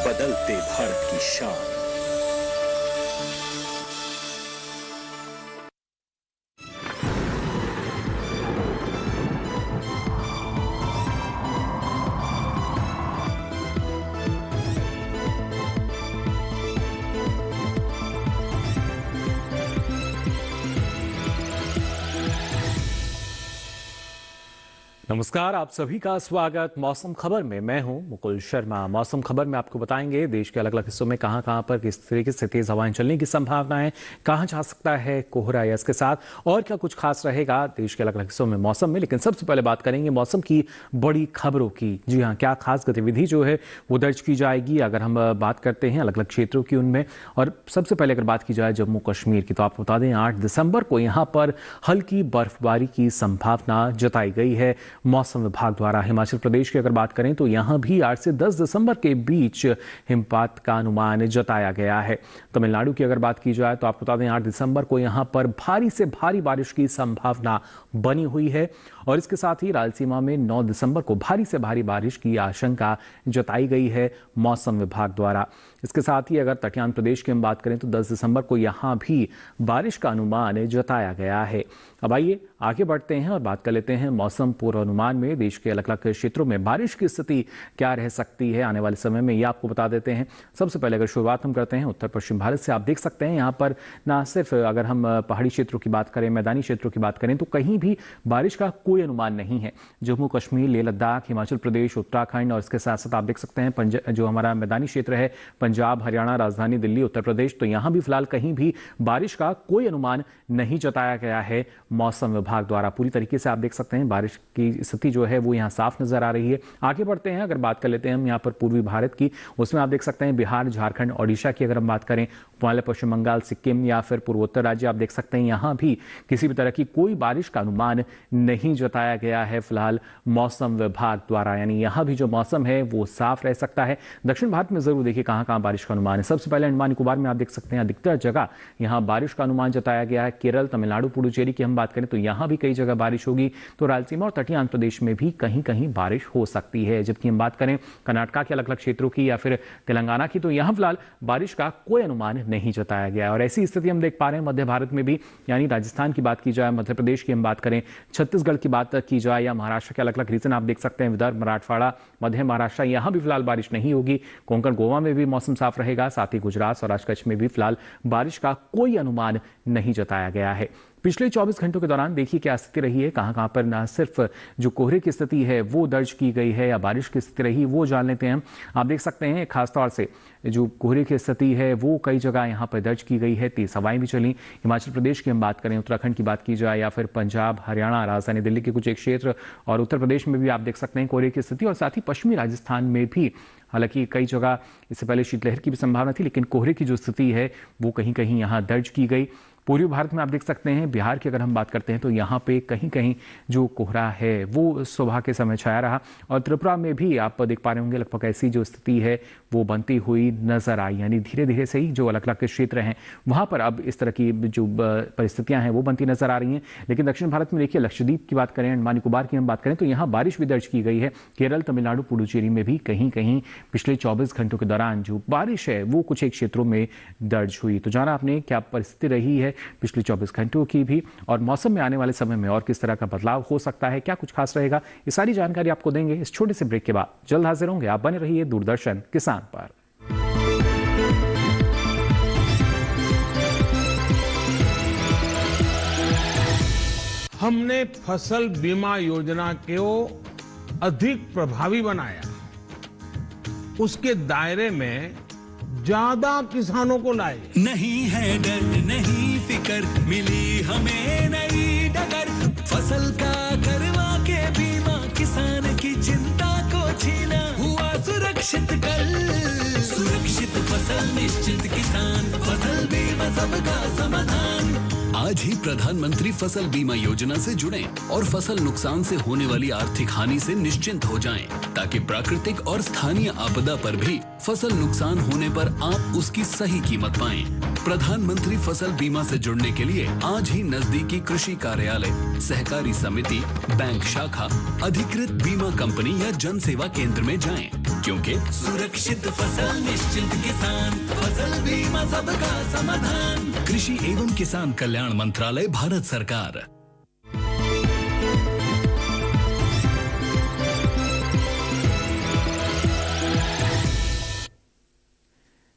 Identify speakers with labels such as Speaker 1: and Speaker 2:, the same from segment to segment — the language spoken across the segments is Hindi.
Speaker 1: बदलते भारत की शान।
Speaker 2: नमस्कार, आप सभी का स्वागत मौसम खबर में। मैं हूं मुकुल शर्मा। मौसम खबर में आपको बताएंगे देश के अलग अलग हिस्सों में कहां पर किस तरीके से तेज हवाएं चलने की संभावना है, कहां जा सकता है कोहरा या इसके साथ और क्या कुछ खास रहेगा देश के अलग अलग हिस्सों में मौसम में। लेकिन सबसे पहले बात करेंगे मौसम की बड़ी खबरों की। जी हाँ, क्या खास गतिविधि जो है वो दर्ज की जाएगी अगर हम बात करते हैं अलग अलग क्षेत्रों की उनमें। और सबसे पहले अगर बात की जाए जम्मू कश्मीर की, तो आपको बता दें 8 दिसंबर को यहाँ पर हल्की बर्फबारी की संभावना जताई गई है मौसम विभाग द्वारा। हिमाचल प्रदेश की अगर बात करें तो यहां भी 8 से 10 दिसंबर के बीच हिमपात का अनुमान जताया गया है। तमिलनाडु की अगर बात की जाए तो आपको बता दें 8 दिसंबर को यहां पर भारी से भारी बारिश की संभावना बनी हुई है। और इसके साथ ही रायलसीमा में 9 दिसंबर को भारी से भारी बारिश की आशंका जताई गई है मौसम विभाग द्वारा। इसके साथ ही अगर तटियान प्रदेश की हम बात करें तो 10 दिसंबर को यहां भी बारिश का अनुमान जताया गया है। अब आइए आगे बढ़ते हैं और बात कर लेते हैं मौसम पूर्वानुमान में देश के अलग अलग क्षेत्रों में बारिश की स्थिति क्या रह सकती है आने वाले समय में, ये आपको बता देते हैं। सबसे पहले अगर शुरुआत हम करते हैं उत्तर पश्चिम भारत से, आप देख सकते हैं यहाँ पर ना सिर्फ अगर हम पहाड़ी क्षेत्रों की बात करें, मैदानी क्षेत्रों की बात करें तो कहीं भी बारिश का कोई अनुमान नहीं है। जम्मू कश्मीर, लेह लद्दाख, हिमाचल प्रदेश, उत्तराखंड और इसके साथ साथ आप देख सकते हैं जो हमारा मैदानी क्षेत्र है पंजाब, हरियाणा, राजधानी दिल्ली, उत्तर प्रदेश, तो यहां भी फिलहाल कहीं भी बारिश का कोई अनुमान नहीं जताया गया है मौसम विभाग द्वारा। पूरी तरीके से आप देख सकते हैं बारिश की स्थिति जो है वो यहां साफ नजर आ रही है। आगे बढ़ते हैं, अगर बात कर लेते हैं हम यहां पर पूर्वी भारत की, उसमें आप देख सकते हैं बिहार, झारखंड, ओडिशा की अगर हम बात करें, पश्चिम बंगाल, सिक्किम या फिर पूर्वोत्तर राज्य, आप देख सकते हैं यहां भी किसी भी तरह की कोई बारिश का अनुमान नहीं जताया गया है फिलहाल मौसम विभाग द्वारा। यानी यहां भी जो मौसम है वो साफ रह सकता है। दक्षिण भारत में जरूर देखिए कहां कहां बारिश का अनुमान है। सबसे पहले अंडमान निकोबार में आप देख सकते हैं अधिकतर जगह यहां बारिश का अनुमान जताया गया है। केरल, तमिलनाडु, पुडुचेरी की हम बात करें तो यहां भी कई जगह बारिश होगी। तो रायलसीमा और तटीय आंध्र प्रदेश में भी कहीं कहीं बारिश हो सकती है। जबकि हम बात करें कर्नाटक के अलग अलग क्षेत्रों की या फिर तेलंगाना की, तो यहां फिलहाल बारिश का कोई अनुमान नहीं जताया गया है। और ऐसी स्थिति हम देख पा रहे हैं मध्य भारत में भी, यानी राजस्थान की बात की जाए, मध्य प्रदेश की हम बात करें, छत्तीसगढ़ की बात की जाए या महाराष्ट्र के अलग अलग रीजन आप देख सकते हैं, विदर्भ, मराठवाड़ा, मध्य महाराष्ट्र, यहां भी फिलहाल बारिश नहीं होगी। कोंकण, गोवा में भी मौसम साफ रहेगा। साथ ही गुजरात, सौराष्ट्र, कच्छ में भी फिलहाल बारिश का कोई अनुमान नहीं जताया गया है। पिछले 24 घंटों के दौरान देखिए क्या स्थिति रही है, कहां पर ना सिर्फ जो कोहरे की स्थिति है वो दर्ज की गई है या बारिश की स्थिति रही, वो जान लेते हैं हम। आप देख सकते हैं खासतौर से जो कोहरे की स्थिति है वो कई जगह यहां पर दर्ज की गई है। तेज हवाएं भी चली। हिमाचल प्रदेश की हम बात करें, उत्तराखंड की बात की जाए या फिर पंजाब, हरियाणा, राजधानी दिल्ली के कुछ एक क्षेत्र और उत्तर प्रदेश में भी आप देख सकते हैं कोहरे की स्थिति। और साथ ही पश्चिमी राजस्थान में भी हालांकि कई जगह इससे पहले शीतलहर की भी संभावना थी, लेकिन कोहरे की जो स्थिति है वो कहीं कहीं यहां दर्ज की गई। पूर्वी भारत में आप देख सकते हैं, बिहार की अगर हम बात करते हैं तो यहाँ पे कहीं कहीं जो कोहरा है वो सुबह के समय छाया रहा। और त्रिपुरा में भी आप देख पा रहे होंगे लगभग ऐसी जो स्थिति है वो बनती हुई नजर आई। यानी धीरे धीरे से ही जो अलग अलग क्षेत्र हैं वहां पर अब इस तरह की जो परिस्थितियां हैं वो बनती नजर आ रही हैं। लेकिन दक्षिण भारत में देखिए लक्षद्वीप की बात करें, अंडमान निकोबार की हम बात करें तो यहाँ बारिश भी दर्ज की गई है। केरल, तमिलनाडु, पुडुचेरी में भी कहीं कहीं पिछले 24 घंटों के दौरान जो बारिश है वो कुछ एक क्षेत्रों में दर्ज हुई। तो जाना आपने क्या परिस्थिति रही है पिछले 24 घंटों की भी, और मौसम में आने वाले समय में और किस तरह का बदलाव हो सकता है, क्या कुछ खास रहेगा, ये सारी जानकारी आपको देंगे इस छोटे से ब्रेक के बाद। जल्द हाजिर होंगे, आप बने रहिए दूरदर्शन किसान पर।
Speaker 3: हमने फसल बीमा योजना को अधिक प्रभावी बनाया, उसके दायरे में ज्यादा किसानों को लाए।
Speaker 4: नहीं है डर, नहीं फिकर, मिली हमें नई डगर। फसल का करवा के बीमा, किसान की चिंता को छीना। हुआ सुरक्षित कल, सुरक्षित फसल निश्चित किसान। फसल बीमा सबका समाधान। आज ही प्रधानमंत्री फसल बीमा योजना से जुड़ें और फसल नुकसान से होने वाली आर्थिक हानि से निश्चिंत हो जाएं, ताकि प्राकृतिक और स्थानीय आपदा पर भी फसल नुकसान होने पर आप उसकी सही कीमत पाएं। प्रधानमंत्री फसल बीमा से जुड़ने के लिए आज ही नजदीकी कृषि कार्यालय, सहकारी समिति, बैंक शाखा, अधिकृत बीमा कंपनी या जन सेवा केंद्र में जाएं। क्योंकि सुरक्षित फसल निश्चिंत किसान, फसल बीमा सबका समाधान। कृषि एवं किसान कल्याण मंत्रालय, भारत सरकार।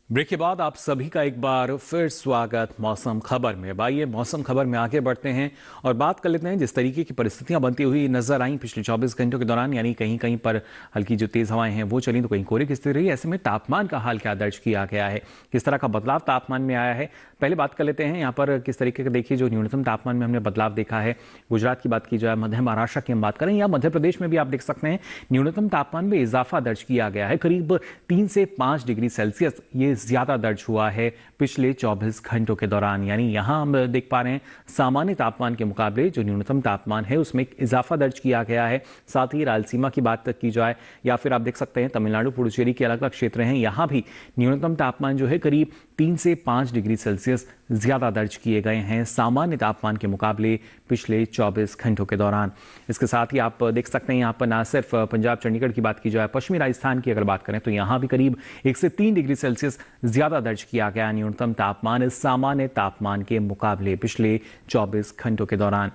Speaker 2: ब्रेक के बाद आप सभी का एक बार फिर स्वागत मौसम खबर में। आइए मौसम खबर में आगे बढ़ते हैं और बात कर लेते हैं जिस तरीके की परिस्थितियां बनती हुई नजर आई पिछले 24 घंटों के दौरान, यानी कहीं कहीं पर हल्की जो तेज हवाएं हैं वो चली तो कहीं कोहरे की स्थिति रही। ऐसे में तापमान का हाल क्या दर्ज किया गया है, किस तरह का बदलाव तापमान में आया है, पहले बात कर लेते हैं यहाँ पर किस तरीके का। देखिए जो न्यूनतम तापमान में हमने बदलाव देखा है, गुजरात की बात की जाए, मध्य महाराष्ट्र की हम बात करें या मध्य प्रदेश में भी आप देख सकते हैं न्यूनतम तापमान में इजाफा दर्ज किया गया है। करीब 3 से 5 डिग्री सेल्सियस ये ज्यादा दर्ज हुआ है पिछले 24 घंटों के दौरान। यानी यहां हम देख पा रहे हैं सामान्य तापमान के मुकाबले जो न्यूनतम तापमान है उसमें इजाफा दर्ज किया गया है। साथ ही रायलसीमा की बात की जाए या फिर आप देख सकते हैं तमिलनाडु पुडुचेरी के अलग अलग क्षेत्र हैं, यहां भी न्यूनतम तापमान जो है करीब 3 से 5 डिग्री सेल्सियस ज्यादा दर्ज किए गए हैं सामान्य तापमान के मुकाबले पिछले 24 घंटों के दौरान। इसके साथ ही आप देख सकते हैं यहाँ पर ना सिर्फ पंजाब चंडीगढ़ की बात की जाए, पश्चिमी राजस्थान की अगर बात करें तो यहाँ भी करीब 1 से 3 डिग्री सेल्सियस ज्यादा दर्ज किया गया न्यूनतम तापमान सामान्य तापमान के मुकाबले पिछले 24 घंटों के दौरान।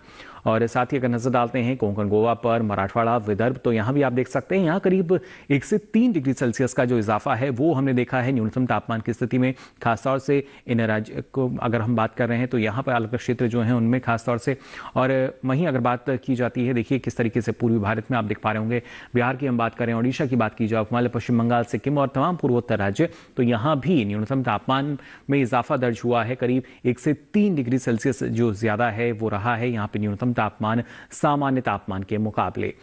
Speaker 2: और साथ ही अगर नजर डालते हैं कोंकण गोवा पर, मराठवाड़ा, विदर्भ, तो यहाँ भी आप देख सकते हैं यहाँ करीब 1 से 3 डिग्री सेल्सियस का जो इजाफा है वो हमने देखा है न्यूनतम तापमान की स्थिति में। खासतौर से इन राज्य को अगर हम बात कर रहे हैं तो यहाँ पर अलग क्षेत्र जो हैं उनमें खासतौर से। और वहीं अगर बात की जाती है, देखिए किस तरीके से पूर्वी भारत में आप देख पा रहे होंगे, बिहार की हम बात करें, उड़ीसा की बात की जाए, हिमालय, पश्चिम बंगाल, सिक्किम और तमाम पूर्वोत्तर राज्य, तो यहाँ भी न्यूनतम तापमान में इजाफा दर्ज हुआ है। करीब 1 से 3 डिग्री सेल्सियस जो ज्यादा है वो रहा है यहाँ पे न्यूनतम तापमान सामान्य तापमान के मुकाबले।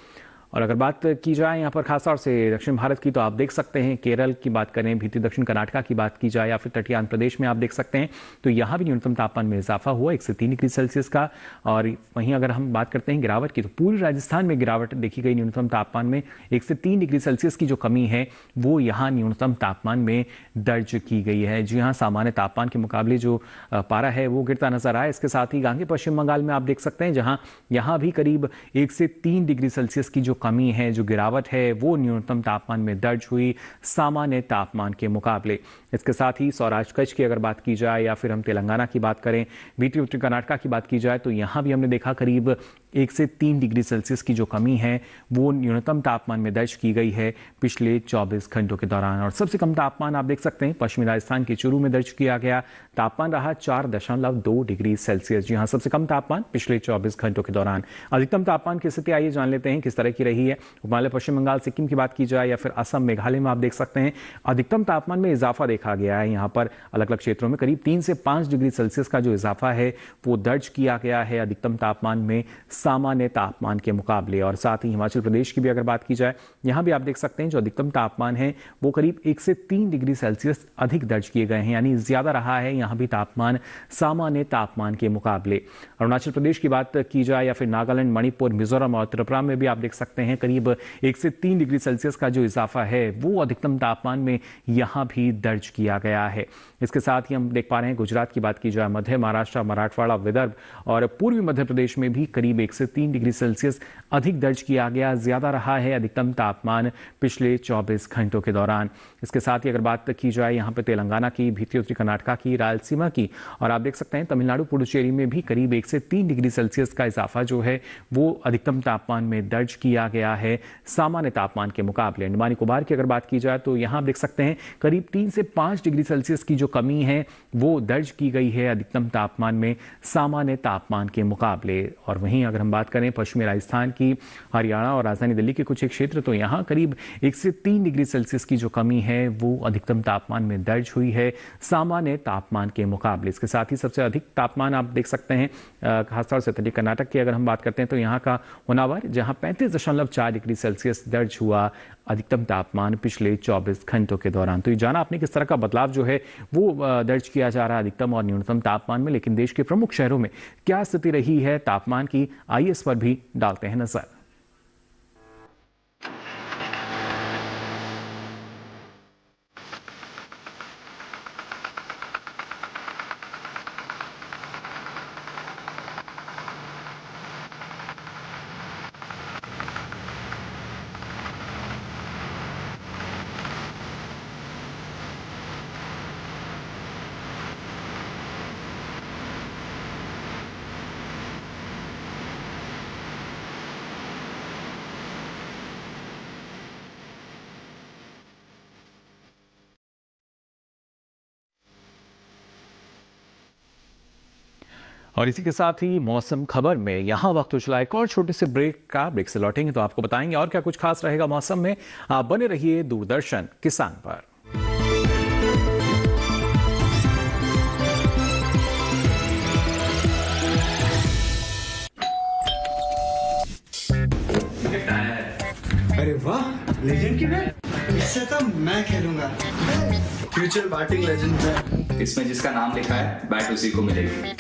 Speaker 2: और अगर बात की जाए यहाँ पर खासतौर से दक्षिण भारत की, तो आप देख सकते हैं केरल की बात करें, भीतर दक्षिण कर्नाटका की बात की जाए या फिर तटीय आंध्र प्रदेश में आप देख सकते हैं तो यहाँ भी न्यूनतम तापमान में इजाफा हुआ 1 से 3 डिग्री सेल्सियस का। और वहीं अगर हम बात करते हैं गिरावट की, तो पूर्वी राजस्थान में गिरावट देखी गई न्यूनतम तापमान में 1 से 3 डिग्री सेल्सियस की जो कमी है वो यहाँ न्यूनतम तापमान में दर्ज की गई है। जी हाँ, सामान्य तापमान के मुकाबले जो पारा है वो गिरता नजर आया। इसके साथ ही गांगे पश्चिम बंगाल में आप देख सकते हैं जहाँ यहाँ भी करीब 1 से 3 डिग्री सेल्सियस की जो कमी है, जो गिरावट है वो न्यूनतम तापमान में दर्ज हुई सामान्य तापमान के मुकाबले। इसके साथ ही सौराष्ट्र कच्छ की अगर बात की जाए या फिर हम तेलंगाना की बात करें, बीटी उत्तरी कर्नाटका की बात की जाए तो यहाँ भी हमने देखा करीब 1 से 3 डिग्री सेल्सियस की जो कमी है वो न्यूनतम तापमान में दर्ज की गई है पिछले 24 घंटों के दौरान। और सबसे कम तापमान आप देख सकते हैं पश्चिमी राजस्थान के चूरू में दर्ज किया गया, तापमान रहा 4.2 डिग्री सेल्सियस। जी हाँ, सबसे कम तापमान पिछले 24 घंटों के दौरान। अधिकतम तापमान की स्थिति आइए जान लेते हैं किस तरह की रही है। हिमालय, पश्चिम बंगाल, सिक्किम की बात की जाए या फिर असम, मेघालय में आप देख सकते हैं अधिकतम तापमान में इजाफा देखा गया है। यहाँ पर अलग अलग क्षेत्रों में करीब 3 से 5 डिग्री सेल्सियस का जो इजाफा है वो दर्ज किया गया है अधिकतम तापमान में सामान्य तापमान के मुकाबले। और साथ ही हिमाचल प्रदेश की भी अगर बात की जाए, यहाँ भी आप देख सकते हैं जो अधिकतम तापमान है वो करीब 1 से 3 डिग्री सेल्सियस अधिक दर्ज किए गए हैं, यानी ज्यादा रहा है यहाँ भी तापमान सामान्य तापमान के मुकाबले। अरुणाचल प्रदेश की बात की जाए या फिर नागालैंड, मणिपुर, मिजोरम और त्रिपुरा में भी आप देख सकते हैं करीब 1 से 3 डिग्री सेल्सियस का जो इजाफा है वो अधिकतम तापमान में यहाँ भी दर्ज किया गया है। इसके साथ ही हम देख पा रहे हैं गुजरात की बात की जाए, मध्य महाराष्ट्र, मराठवाड़ा, विदर्भ और पूर्वी मध्य प्रदेश में भी करीब 1 से 3 डिग्री सेल्सियस अधिक दर्ज किया गया, ज्यादा रहा है अधिकतम तापमान पिछले 24 घंटों के दौरान। इसके साथ ही अगर बात की जाए यहाँ पे तेलंगाना की, भीतर उत्तरी कर्नाटका की, रायलसीमा की और आप देख सकते हैं तमिलनाडु पुडुचेरी में भी करीब 1 से 3 डिग्री सेल्सियस का इजाफा जो है वो अधिकतम तापमान में दर्ज किया गया है सामान्य तापमान के मुकाबले। अंडमान निकोबार की अगर बात की जाए तो यहाँ आप देख सकते हैं करीब 3 से 5 डिग्री सेल्सियस की जो कमी है वो दर्ज की गई है अधिकतम तापमान में सामान्य तापमान के मुकाबले। और वहीं अगर हम बात करें पश्चिमी राजस्थान की, हरियाणा और राजधानी दिल्ली के कुछ एक क्षेत्र, तो यहाँ करीब 1 से 3 डिग्री सेल्सियस की जो कमी है वो अधिकतम तापमान में दर्ज हुई है सामान्य तापमान के मुकाबले। इसके साथ ही सबसे अधिक तापमान आप देख सकते हैं खासतौर से तटीय कर्नाटक की अगर हम बात करते हैं तो यहाँ का होनावर, जहाँ 35.4 डिग्री सेल्सियस दर्ज हुआ अधिकतम तापमान पिछले 24 घंटों के दौरान। तो ये जाना आपने किस तरह का बदलाव जो है वो दर्ज किया जा रहा है अधिकतम और न्यूनतम तापमान में। लेकिन देश के प्रमुख शहरों में क्या स्थिति रही है तापमान की, आइए इस पर भी डालते हैं नजर। और इसी के साथ ही मौसम खबर में यहाँ वक्त हो चला एक और छोटे से ब्रेक से लौटेंगे तो आपको बताएंगे और क्या कुछ खास रहेगा मौसम में। आप बने रहिए दूरदर्शन किसान पर।
Speaker 5: अरे वाह, लेजेंड की बैट। इससे तो मैं खेलूंगा। फ्यूचर बैटिंग लेजेंड है।
Speaker 6: इसमें जिसका नाम लिखा है बैट उसी को मिलेगी।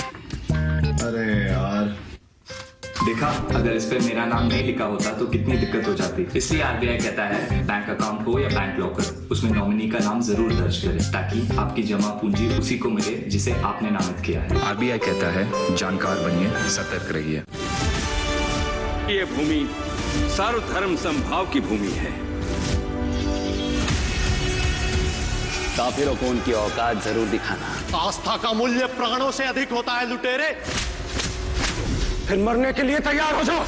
Speaker 5: अरे यार,
Speaker 6: देखा, अगर इस पे मेरा नाम नहीं लिखा होता तो कितनी दिक्कत हो जाती। इसलिए आरबीआई कहता है बैंक अकाउंट हो या बैंक लॉकर, उसमें नॉमिनी का नाम जरूर दर्ज करें ताकि आपकी जमा पूंजी उसी को मिले जिसे आपने नामित किया है।
Speaker 7: आरबीआई कहता है जानकार बनिए, सतर्क रहिए।
Speaker 1: ये भूमि सर्वधर्म समभाव की भूमि है।
Speaker 8: काफिरों को उनकी औकात जरूर दिखाना।
Speaker 9: आस्था का मूल्य प्राणों से अधिक होता है लुटेरे।
Speaker 10: फिर मरने के लिए तैयार हो जाओ।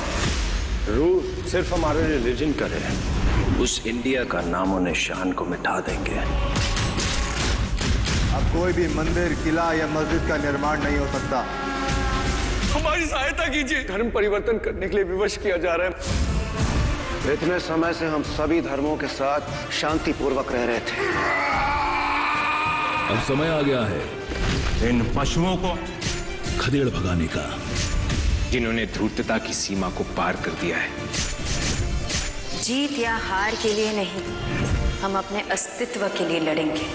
Speaker 10: रूल सिर्फ हमारे रिलीजन का है, उस इंडिया का नामो निशान को मिटा देंगे।
Speaker 5: अब कोई भी मंदिर, किला या मस्जिद का निर्माण नहीं हो सकता।
Speaker 10: हमारी सहायता कीजिए। धर्म परिवर्तन करने के लिए विवश किया जा रहा है। इतने समय से हम सभी धर्मों के साथ शांतिपूर्वक रह रहे थे।
Speaker 11: अब समय आ गया है
Speaker 3: इन पशुओं को
Speaker 11: खदेड़ भगाने का, जिन्होंने धूर्तता की सीमा को पार कर दिया है।
Speaker 12: जीत या हार के लिए नहीं, हम अपने अस्तित्व के लिए लड़ेंगे।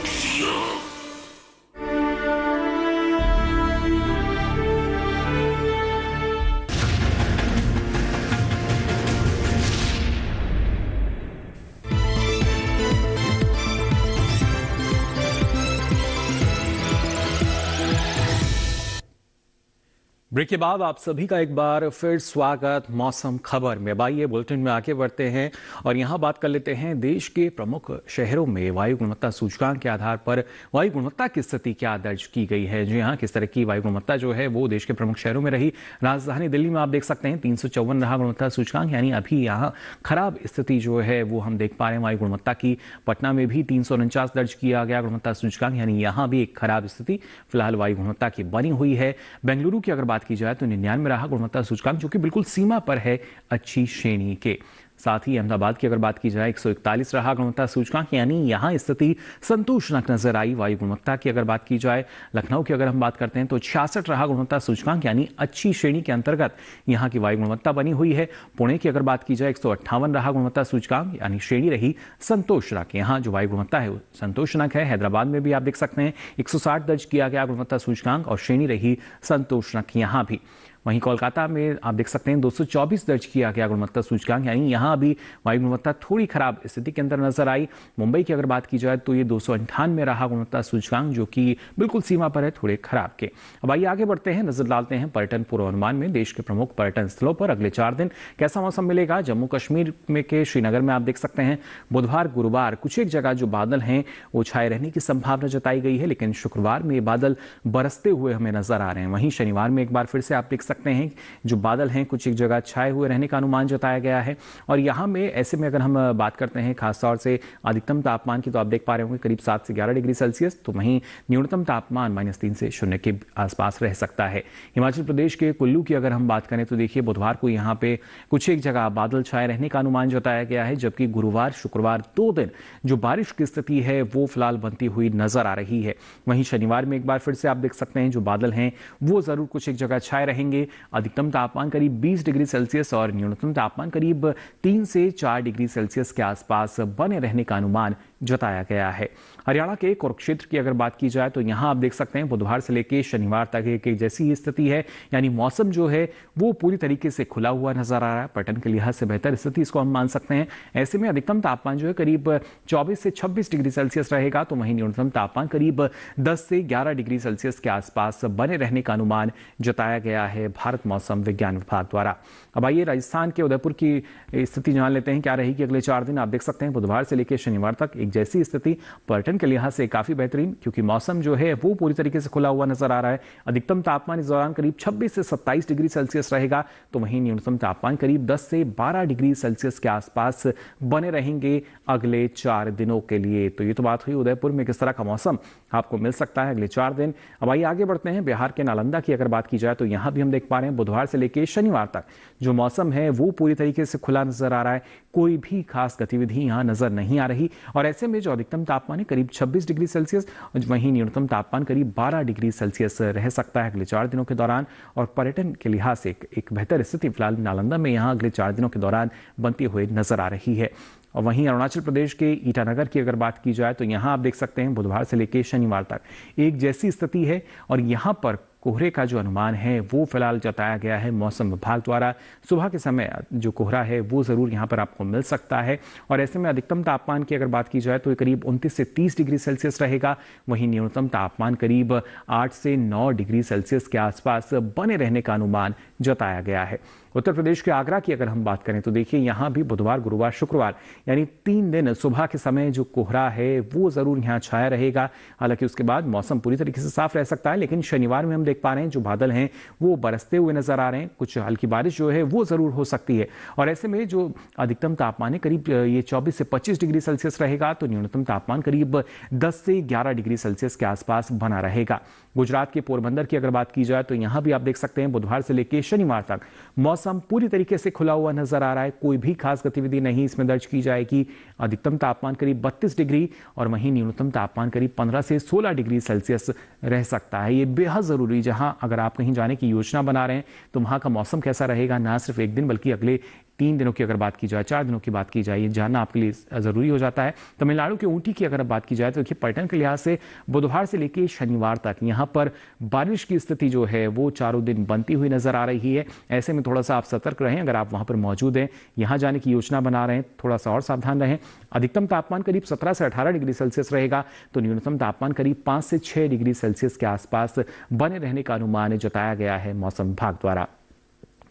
Speaker 2: ब्रेक के बाद आप सभी का एक बार फिर स्वागत मौसम खबर में। आइए बुलेटिन में आगे बढ़ते हैं और यहाँ बात कर लेते हैं देश के प्रमुख शहरों में वायु गुणवत्ता सूचकांक के आधार पर वायु गुणवत्ता की स्थिति क्या दर्ज की गई है। जी हाँ, किस तरह की वायु गुणवत्ता जो है वो देश के प्रमुख शहरों में रही। राजधानी दिल्ली में आप देख सकते हैं 354 रहा गुणवत्ता सूचकांक, यानी अभी यहाँ खराब स्थिति जो है वो हम देख पा रहे हैं वायु गुणवत्ता की। पटना में भी 349 दर्ज किया गया गुणवत्ता सूचकांक, यानी यहाँ भी एक खराब स्थिति फिलहाल वायु गुणवत्ता की बनी हुई है। बेंगलुरु की अगर बात की जाए तो 99 रहा गुणवत्ता सूचकांक, जो कि बिल्कुल सीमा पर है अच्छी श्रेणी के। साथ ही अहमदाबाद की अगर बात की जाए 141 रहा गुणवत्ता सूचकांक, यानी यहां स्थिति संतोषजनक नजर आई वायु गुणवत्ता की। अगर बात की जाए लखनऊ की अगर हम बात करते हैं तो 66 रहा गुणवत्ता सूचकांक, यानी अच्छी श्रेणी के अंतर्गत यहां की वायु गुणवत्ता बनी हुई है। पुणे की अगर बात की जाए 158 रहा गुणवत्ता सूचकांक, यानी श्रेणी रही संतोषजनक। यहाँ जो वायु गुणवत्ता है वो संतोषजनक है। हैदराबाद में भी आप देख सकते हैं 160 दर्ज किया गया गुणवत्ता सूचकांक और श्रेणी रही संतोषजनक यहाँ भी। वहीं कोलकाता में आप देख सकते हैं 224 दर्ज किया गया गुणवत्ता सूचकांक, यानी यहाँ भी वायु गुणवत्ता थोड़ी खराब स्थिति के अंदर नजर आई। मुंबई की अगर बात की जाए तो ये 298 रहा गुणवत्ता सूचकांक, जो कि बिल्कुल सीमा पर है थोड़े खराब के। अब आइए आगे बढ़ते हैं, नजर डालते हैं पर्यटन पूर्वानुमान में। देश के प्रमुख पर्यटन स्थलों पर अगले 4 दिन कैसा मौसम मिलेगा। जम्मू कश्मीर में के श्रीनगर में आप देख सकते हैं बुधवार गुरुवार कुछ एक जगह जो बादल हैं वो छाए रहने की संभावना जताई गई है, लेकिन शुक्रवार में ये बादल बरसते हुए हमें नजर आ रहे हैं। वहीं शनिवार में एक बार फिर से आप देख सकते हैं जो बादल हैं कुछ एक जगह छाए हुए रहने का अनुमान जताया गया है। और यहाँ में ऐसे में अगर हम बात करते हैं खासतौर से अधिकतम तापमान की, तो आप देख पा रहे होंगे करीब 7 से 11 डिग्री सेल्सियस, तो वहीं न्यूनतम तापमान -3 से 0 के आसपास रह सकता है। हिमाचल प्रदेश के कुल्लू की अगर हम बात करें तो देखिए बुधवार को यहाँ पे कुछ एक जगह बादल छाए रहने का अनुमान जताया गया है, जबकि गुरुवार शुक्रवार 2 दिन जो बारिश की स्थिति है वो फिलहाल बनती हुई नजर आ रही है। वहीं शनिवार में एक बार फिर से आप देख सकते हैं जो बादल हैं वो जरूर कुछ एक जगह छाए रहेंगे। अधिकतम तापमान करीब 20 डिग्री सेल्सियस और न्यूनतम तापमान करीब 3 से 4 डिग्री सेल्सियस के आसपास बने रहने का अनुमान जताया गया है। हरियाणा के कुरुक्षेत्र की अगर बात की जाए तो यहां आप देख सकते हैं बुधवार से लेकर शनिवार तक एक जैसी ही स्थिति है, यानी मौसम जो है वो पूरी तरीके से खुला हुआ नजर आ रहा है। पर्यटन के लिहाज से बेहतर स्थिति इसको हम मान सकते हैं। ऐसे में अधिकतम तापमान जो है करीब 24 से 26 डिग्री सेल्सियस रहेगा, तो वहीं न्यूनतम तापमान करीब 10 से 11 डिग्री सेल्सियस के आसपास बने रहने का अनुमान जताया गया है। भारत मौसम विज्ञान विभाग द्वारा। अब आइए राजस्थान के उदयपुर की स्थिति जान लेते हैं। क्या रहेगी अगले 4 दिन? आप देख सकते हैं बुधवार से लेकर शनिवार तक एक जैसी स्थिति, पर्यटन के लिहाज से काफी बेहतरीन, क्योंकि मौसम जो है वो पूरी तरीके से खुला हुआ नजर आ रहा है। अधिकतम तापमान इस दौरान करीब 26 से 27 डिग्री सेल्सियस रहेगा, तो वहीं न्यूनतम तापमान करीब 10 से 12 डिग्री सेल्सियस के आसपास बने रहेंगे अगले 4 दिनों के लिए। तो ये तो बात हुई उदयपुर में किस तरह का मौसम आपको मिल सकता है अगले 4 दिन। अब आइए आगे बढ़ते हैं। बिहार के नालंदा की अगर बात की जाए तो यहां भी हम देख पा रहे हैं बुधवार से लेकर शनिवार तक जो मौसम है वो पूरी तरीके से खुला नजर आ रहा है। कोई भी खास गतिविधि यहां नजर नहीं आ रही, और ऐसे में जो अधिकतम तापमान है करीब 26 डिग्री सेल्सियस, वहीं न्यूनतम तापमान करीब 12 डिग्री सेल्सियस रह सकता है अगले 4 दिनों के दौरान। और पर्यटन के लिहाज से एक बेहतर स्थिति फिलहाल नालंदा में यहां अगले 4 दिनों के दौरान बनती हुई नजर आ रही है। और वहीं अरुणाचल प्रदेश के ईटानगर की अगर बात की जाए तो यहां आप देख सकते हैं बुधवार से लेकर शनिवार तक एक जैसी स्थिति है, और यहां पर कोहरे का जो अनुमान है वो फिलहाल जताया गया है मौसम विभाग द्वारा। सुबह के समय जो कोहरा है वो जरूर यहां पर आपको मिल सकता है, और ऐसे में अधिकतम तापमान की अगर बात की जाए तो करीब 29 से 30 डिग्री सेल्सियस रहेगा। वहीं न्यूनतम तापमान करीब 8 से 9 डिग्री सेल्सियस के आसपास बने रहने का अनुमान जताया गया है। उत्तर प्रदेश के आगरा की अगर हम बात करें तो देखिए यहां भी बुधवार, गुरुवार, शुक्रवार यानी 3 दिन सुबह के समय जो कोहरा है वो जरूर यहां छाया रहेगा। हालांकि उसके बाद मौसम पूरी तरीके से साफ रह सकता है, लेकिन शनिवार में हम देख पा रहे हैं जो बादल हैं वो बरसते हुए नजर आ रहे हैं। कुछ हल्की बारिश जो है वो जरूर हो सकती है, और ऐसे में जो अधिकतम तापमान है करीब ये 24 से 25 डिग्री सेल्सियस रहेगा, तो न्यूनतम तापमान करीब 10 से 11 डिग्री सेल्सियस के आसपास बना रहेगा। गुजरात के पोरबंदर की अगर बात की जाए तो यहां भी आप देख सकते हैं बुधवार से लेकर शनिवार तक मौसम पूरी तरीके से खुला हुआ नजर आ रहा है। कोई भी खास गतिविधि नहीं इसमें दर्ज की जाएगी। अधिकतम तापमान करीब 32 डिग्री और वहीं न्यूनतम तापमान करीब 15 से 16 डिग्री सेल्सियस रह सकता है। ये बेहद जरूरी, जहां अगर आप कहीं जाने की योजना बना रहे हैं तो वहां का मौसम कैसा रहेगा, ना सिर्फ एक दिन बल्कि अगले 3 दिनों की अगर बात की जाए, 4 दिनों की बात की जाए, ये जानना आपके लिए जरूरी हो जाता है। तमिलनाडु के ऊटी की अगर बात की जाए तो देखिए पर्यटन के लिहाज से बुधवार से लेकर शनिवार तक यहाँ पर बारिश की स्थिति जो है वो 4 दिन बनती हुई नजर आ रही है। ऐसे में थोड़ा सा आप सतर्क रहें, अगर आप वहां पर मौजूद हैं, यहाँ जाने की योजना बना रहे हैं, थोड़ा सा और सावधान रहें। अधिकतम तापमान करीब 17 से 18 डिग्री सेल्सियस रहेगा, तो न्यूनतम तापमान करीब 5 से 6 डिग्री सेल्सियस के आसपास बने रहने का अनुमान जताया गया है मौसम विभाग द्वारा।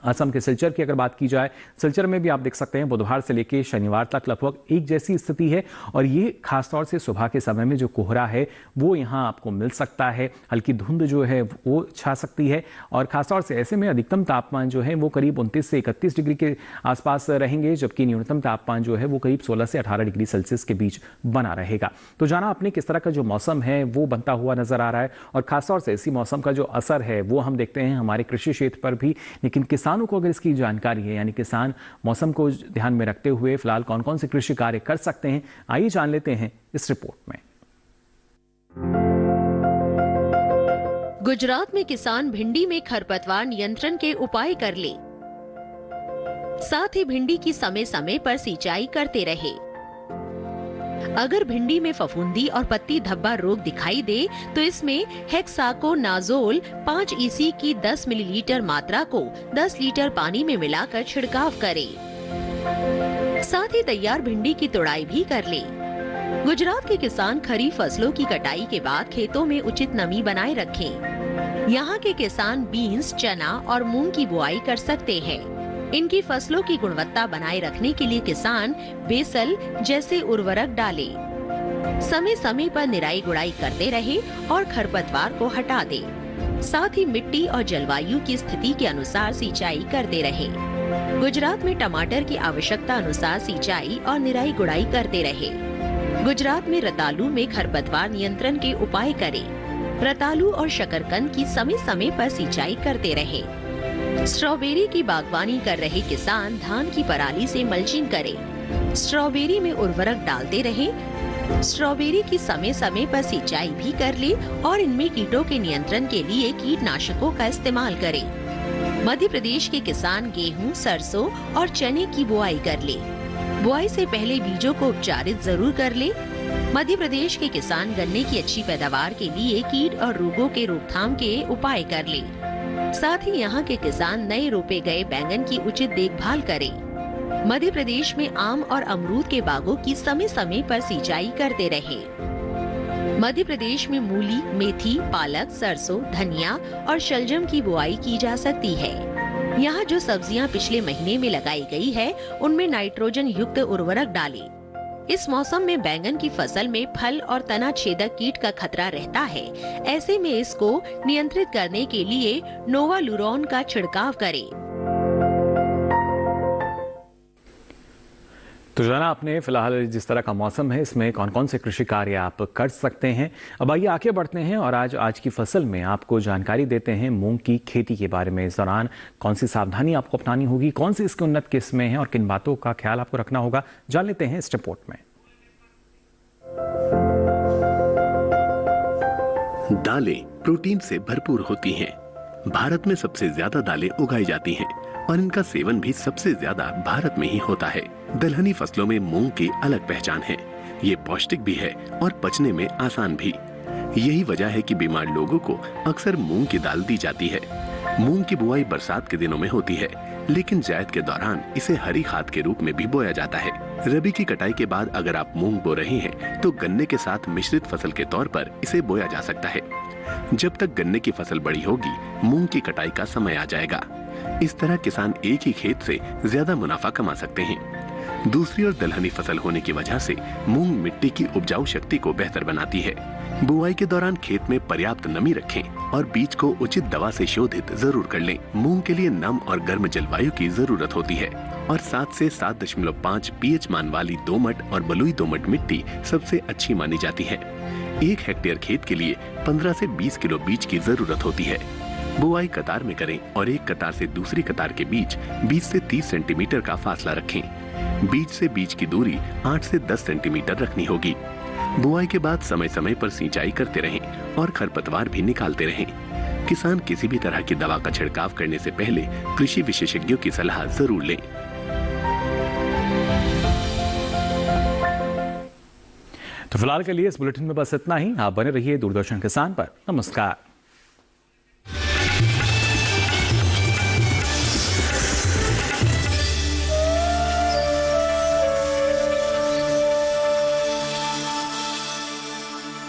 Speaker 2: असम के सिलचर की अगर बात की जाए, सिलचर में भी आप देख सकते हैं बुधवार से लेकर शनिवार तक लगभग एक जैसी स्थिति है, और ये खासतौर से सुबह के समय में जो कोहरा है वो यहाँ आपको मिल सकता है। हल्की धुंध जो है वो छा सकती है, और खासतौर से ऐसे में अधिकतम तापमान जो है वो करीब 29 से 31 डिग्री के आसपास रहेंगे, जबकि न्यूनतम तापमान जो है वो करीब 16 से 18 डिग्री सेल्सियस के बीच बना रहेगा। तो जाना आपने किस तरह का जो मौसम है वो बनता हुआ नजर आ रहा है, और खासतौर से इसी मौसम का जो असर है वो हम देखते हैं हमारे कृषि क्षेत्र पर भी। लेकिन किसानों को अगर इसकी जानकारी है, यानी किसान मौसम को ध्यान में रखते हुए फिलहाल कौन कौन से कृषि कार्य कर सकते हैं, आइए जान लेते हैं इस रिपोर्ट में।
Speaker 13: गुजरात में किसान भिंडी में खरपतवार नियंत्रण के उपाय कर ले, साथ ही भिंडी की समय समय पर सिंचाई करते रहे। अगर भिंडी में फफूंदी और पत्ती धब्बा रोग दिखाई दे तो इसमें हेक्साकोनाजोल 5 EC की 10 मिलीलीटर मात्रा को 10 लीटर पानी में मिलाकर छिड़काव करें। साथ ही तैयार भिंडी की तुड़ाई भी कर ले। गुजरात के किसान खरीफ फसलों की कटाई के बाद खेतों में उचित नमी बनाए रखें। यहाँ के किसान बीन्स, चना और मूंग की बुआई कर सकते हैं। इनकी फसलों की गुणवत्ता बनाए रखने के लिए किसान बेसल जैसे उर्वरक डाले। समय समय पर निराई गुड़ाई करते रहे और खरपतवार को हटा दे। साथ ही मिट्टी और जलवायु की स्थिति के अनुसार सिंचाई करते रहे। गुजरात में टमाटर की आवश्यकता अनुसार सिंचाई और निराई गुड़ाई करते रहे। गुजरात में रतालू में खरपतवार नियंत्रण के उपाय करें। रतालू और शकरकंद की समय समय पर सिंचाई करते रहे। स्ट्रॉबेरी की बागवानी कर रहे किसान धान की पराली से मल्चिंग करें। स्ट्रॉबेरी में उर्वरक डालते रहें। स्ट्रॉबेरी की समय समय पर सिंचाई भी कर ले और इनमें कीटों के नियंत्रण के लिए कीटनाशकों का इस्तेमाल करें। मध्य प्रदेश के किसान गेहूं, सरसों और चने की बुआई कर ले। बुआई से पहले बीजों को उपचारित जरूर कर ले। मध्य प्रदेश के किसान गन्ने की अच्छी पैदावार के लिए कीट और रोगों के रोकथाम के उपाय कर ले। साथ ही यहाँ के किसान नए रोपे गए बैंगन की उचित देखभाल करें। मध्य प्रदेश में आम और अमरूद के बागों की समय समय पर सिंचाई करते रहे। मध्य प्रदेश में मूली, मेथी, पालक, सरसों, धनिया और शलजम की बुआई की जा सकती है। यहाँ जो सब्जियां पिछले महीने में लगाई गई है, उनमें नाइट्रोजन युक्त उर्वरक डालें। इस मौसम में बैंगन की फसल में फल और तना छेदक कीट का खतरा रहता है। ऐसे में इसको नियंत्रित करने के लिए नोवालुरोन का छिड़काव करें।
Speaker 2: तो जाना आपने फिलहाल जिस तरह का मौसम है, इसमें कौन कौन से कृषि कार्य आप कर सकते हैं। अब आइए आगे बढ़ते हैं और आज की फसल में आपको जानकारी देते हैं मूंग की खेती के बारे में। इस दौरान कौन सी सावधानी आपको अपनानी होगी, कौन सी इसकी उन्नत किस्में हैं और किन बातों का ख्याल आपको रखना होगा, जान लेते हैं इस रिपोर्ट में।
Speaker 14: दालें प्रोटीन से भरपूर होती हैं। भारत में सबसे ज्यादा दालें उगाई जाती हैं और इनका सेवन भी सबसे ज्यादा भारत में ही होता है। दलहनी फसलों में मूंग की अलग पहचान है। ये पौष्टिक भी है और पचने में आसान भी। यही वजह है कि बीमार लोगों को अक्सर मूंग की दाल दी जाती है। मूंग की बुआई बरसात के दिनों में होती है, लेकिन जायद के दौरान इसे हरी खाद के रूप में भी बोया जाता है। रबी की कटाई के बाद अगर आप मूंग बो रहे हैं तो गन्ने के साथ मिश्रित फसल के तौर पर इसे बोया जा सकता है। जब तक गन्ने की फसल बड़ी होगी, मूंग की कटाई का समय आ जाएगा। इस तरह किसान एक ही खेत से ज्यादा मुनाफा कमा सकते हैं। दूसरी ओर दलहनी फसल होने की वजह से मूंग मिट्टी की उपजाऊ शक्ति को बेहतर बनाती है। बुआई के दौरान खेत में पर्याप्त नमी रखें और बीज को उचित दवा से शोधित जरूर कर लें। मूंग के लिए नम और गर्म जलवायु की जरूरत होती है और 7 से 7.5 pH मान वाली दोमट और बलुई दोमट मिट्टी सबसे अच्छी मानी जाती है। 1 हेक्टेयर खेत के लिए 15 से 20 किलो बीज की जरूरत होती है। बुआई कतार में करें और एक कतार से दूसरी कतार के बीच 20 से 30 सेंटीमीटर का फासला रखें। बीज से बीज की दूरी 8 से 10 सेंटीमीटर रखनी होगी। बुआई के बाद समय समय पर सिंचाई करते रहें और खरपतवार भी निकालते रहें। किसान किसी भी तरह की दवा का छिड़काव करने से पहले कृषि विशेषज्ञों की सलाह जरूर लें।
Speaker 2: तो फिलहाल के लिए इस बुलेटिन में बस इतना ही। आप बने रहिए दूरदर्शन किसान पर। नमस्कार।